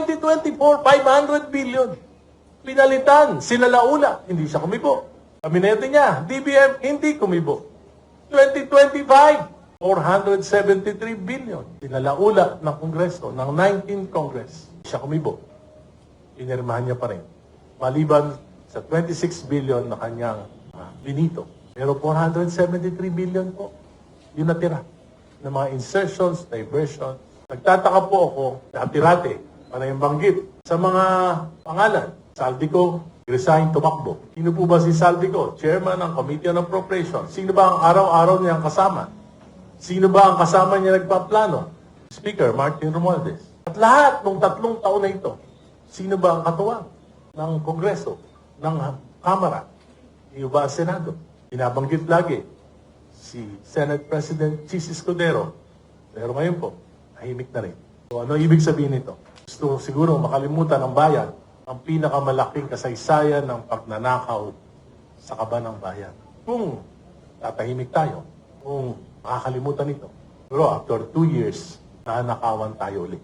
2024, 500 billion. Pinalitan, sinalaula, hindi siya kumibo. Kabinete niya, DBM, hindi kumibo. 2025, 473 billion. Sinalaula ng Kongreso, ng 19th Congress. Hindi siya kumibo. Inirmahan niya pa rin. Maliban sa 26 billion na kanyang binito. Pero 473 billion po, yun natira ng mga insertions, diversions. Nagtataka po ako, dati-rati, para yung banggit, sa mga pangalan. Saldico, resign, tumakbo. Sino po ba si Saldico? Chairman ng Committee on Appropriations. Sino ba ang araw-araw niyang kasama? Sino ba ang kasama niya nagpaplano? Speaker Martin Romualdez. At lahat ng 3 taon na ito, sino ba ang katuwang ng Kongreso, ng Kamara? Sino ba ang Senado? Binabanggit lagi si Senate President Chis Escudero. Pero ngayon po, tahimik na rin. So ano ibig sabihin nito? Gusto siguro makalimutan ng bayan ang pinakamalaking kasaysayan ng pagnanakaw sa kaban ng bayan. Kung tatahimik tayo, kung makakalimutan ito. Pero after 2 years, nanakawan tayo ulit.